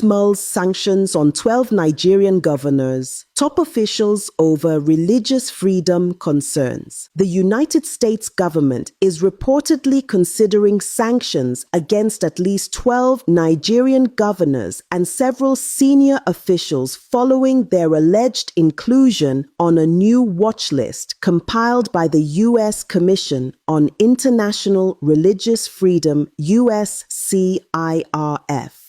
US mulls sanctions on 12 Nigerian governors, top officials over religious freedom concerns. The United States government is reportedly considering sanctions against at least 12 Nigerian governors and several senior officials following their alleged inclusion on a new watch list compiled by the U.S. Commission on International Religious Freedom, USCIRF.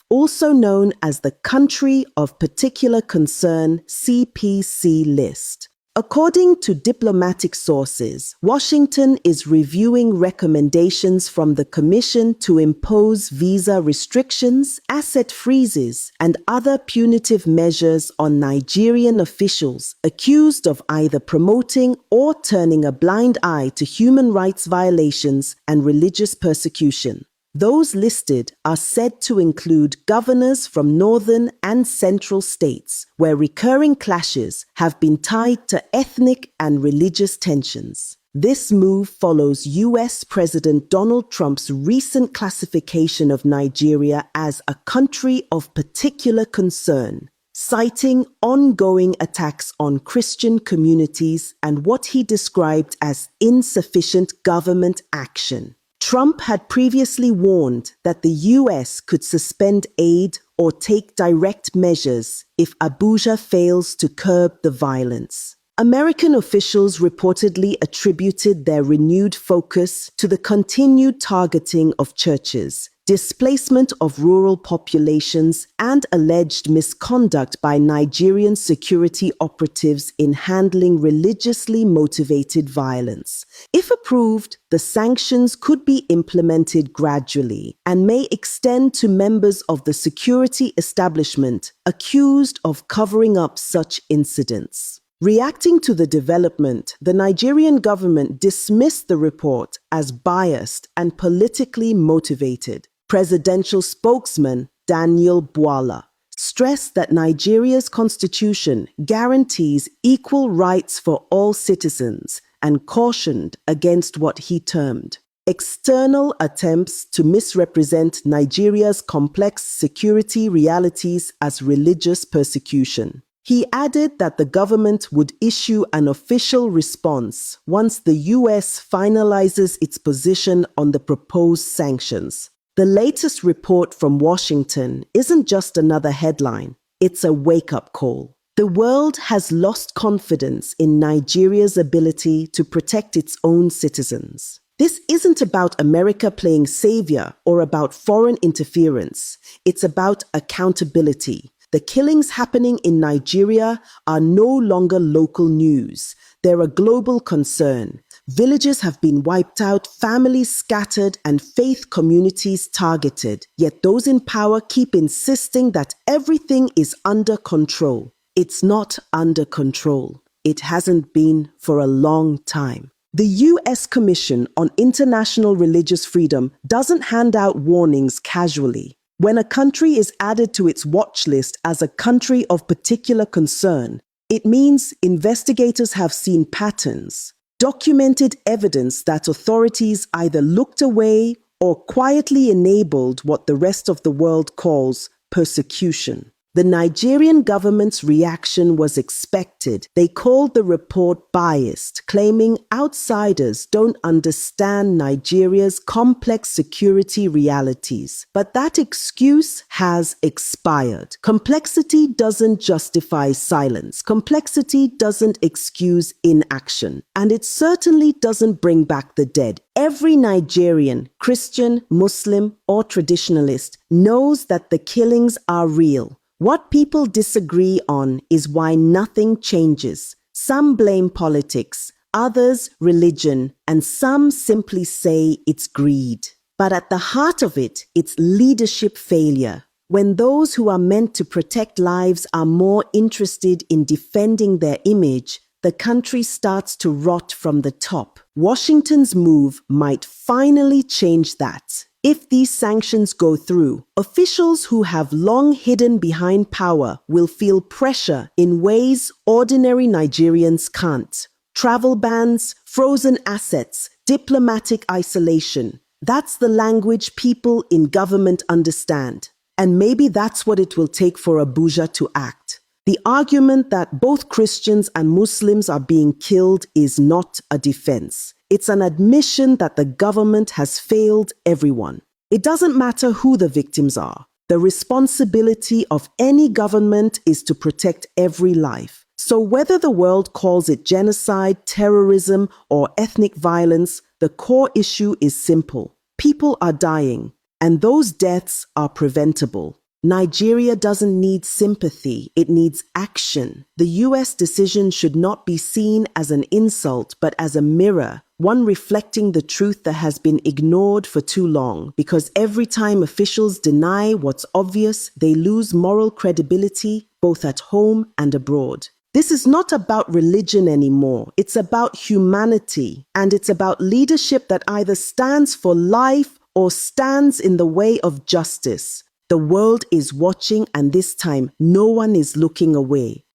Also known as the Country of Particular Concern (CPC) list. According to diplomatic sources, Washington is reviewing recommendations from the Commission to impose visa restrictions, asset freezes, and other punitive measures on Nigerian officials accused of either promoting or turning a blind eye to human rights violations and religious persecution. Those listed are said to include governors from northern and central states, where recurring clashes have been tied to ethnic and religious tensions. This move follows U.S. President Donald Trump's recent classification of Nigeria as a country of particular concern, citing ongoing attacks on Christian communities and what he described as insufficient government action. Trump had previously warned that the U.S. could suspend aid or take direct measures if Abuja fails to curb the violence. American officials reportedly attributed their renewed focus to the continued targeting of churches, displacement of rural populations, and alleged misconduct by Nigerian security operatives in handling religiously motivated violence. If approved, the sanctions could be implemented gradually and may extend to members of the security establishment accused of covering up such incidents. Reacting to the development, the Nigerian government dismissed the report as biased and politically motivated. Presidential spokesman Daniel Bwala stressed that Nigeria's constitution guarantees equal rights for all citizens and cautioned against what he termed external attempts to misrepresent Nigeria's complex security realities as religious persecution. He added that the government would issue an official response once the U.S. finalizes its position on the proposed sanctions. The latest report from Washington isn't just another headline, it's a wake-up call. The world has lost confidence in Nigeria's ability to protect its own citizens. This isn't about America playing savior or about foreign interference. It's about accountability. The killings happening in Nigeria are no longer local news. They're a global concern. Villages have been wiped out, families scattered, and faith communities targeted. Yet those in power keep insisting that everything is under control. It's not under control. It hasn't been for a long time. The U.S. Commission on International Religious Freedom doesn't hand out warnings casually. When a country is added to its watch list as a country of particular concern, it means investigators have seen patterns, documented evidence that authorities either looked away or quietly enabled what the rest of the world calls persecution. The Nigerian government's reaction was expected. They called the report biased, claiming outsiders don't understand Nigeria's complex security realities. But that excuse has expired. Complexity doesn't justify silence. Complexity doesn't excuse inaction. And it certainly doesn't bring back the dead. Every Nigerian, Christian, Muslim, or traditionalist knows that the killings are real. What people disagree on is why nothing changes. Some blame politics, others religion, and some simply say it's greed. But at the heart of it, it's leadership failure. When those who are meant to protect lives are more interested in defending their image, the country starts to rot from the top. Washington's move might finally change that. If these sanctions go through, officials who have long hidden behind power will feel pressure in ways ordinary Nigerians can't. Travel bans, frozen assets, diplomatic isolation. That's the language people in government understand. And maybe that's what it will take for Abuja to act. The argument that both Christians and Muslims are being killed is not a defense. It's an admission that the government has failed everyone. It doesn't matter who the victims are. The responsibility of any government is to protect every life. So whether the world calls it genocide, terrorism, or ethnic violence, the core issue is simple. People are dying, and those deaths are preventable. Nigeria doesn't need sympathy, it needs action. The US decision should not be seen as an insult, but as a mirror, one reflecting the truth that has been ignored for too long. Because every time officials deny what's obvious, they lose moral credibility, both at home and abroad. This is not about religion anymore. It's about humanity, and it's about leadership that either stands for life or stands in the way of justice. The world is watching, and this time, no one is looking away.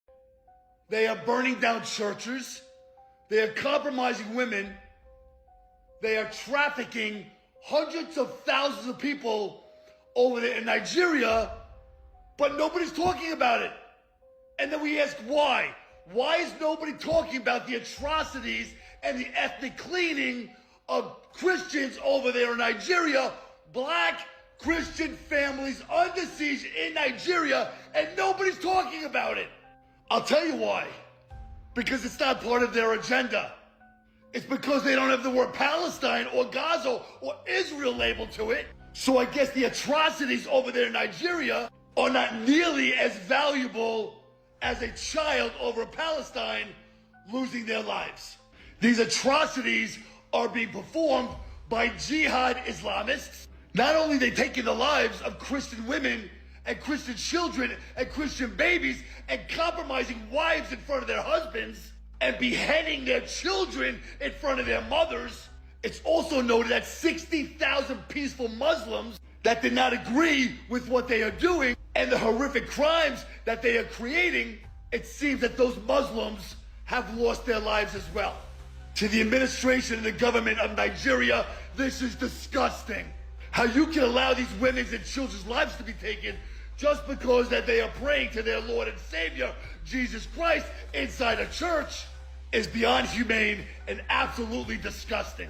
They are burning down churches. They are compromising women. They are trafficking hundreds of thousands of people over there in Nigeria, but nobody's talking about it. And then we ask why. Why is nobody talking about the atrocities and the ethnic cleaning of Christians over there in Nigeria? Black Christian families under siege in Nigeria, and nobody's talking about it. I'll tell you why. Because it's not part of their agenda. It's because they don't have the word Palestine or Gaza or Israel labeled to it. So I guess the atrocities over there in Nigeria are not nearly as valuable as a child over in Palestine losing their lives. These atrocities are being performed by jihad Islamists. Not only are they taking the lives of Christian women and Christian children and Christian babies and compromising wives in front of their husbands and beheading their children in front of their mothers. It's also noted that 60,000 peaceful Muslims that did not agree with what they are doing and the horrific crimes that they are creating, it seems that those Muslims have lost their lives as well. To the administration and the government of Nigeria, this is disgusting. How you can allow these women's and children's lives to be taken just because that they are praying to their Lord and Savior, Jesus Christ, inside a church is beyond humane and absolutely disgusting.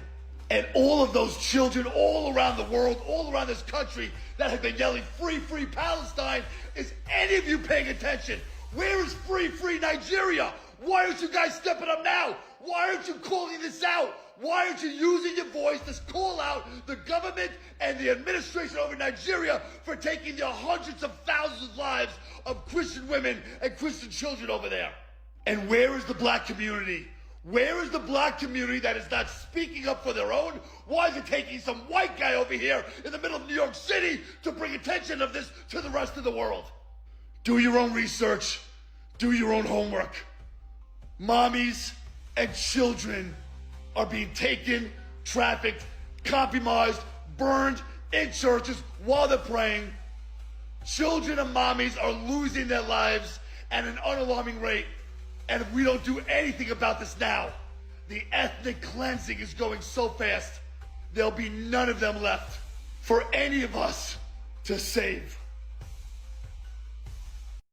And all of those children all around the world, all around this country that have been yelling, free, free Palestine, is any of you paying attention? Where is free, free Nigeria? Why aren't you guys stepping up now? Why aren't you calling this out? Why aren't you using your voice to call out the government and the administration over Nigeria for taking the hundreds of thousands of lives of Christian women and Christian children over there? And where is the black community? Where is the black community that is not speaking up for their own? Why is it taking some white guy over here in the middle of New York City to bring attention of this to the rest of the world? Do your own research. Do your own homework. Mommies and children are being taken, trafficked, compromised, burned in churches while they're praying. Children and mommies are losing their lives at an unalarming rate. And if we don't do anything about this now, the ethnic cleansing is going so fast, there'll be none of them left for any of us to save.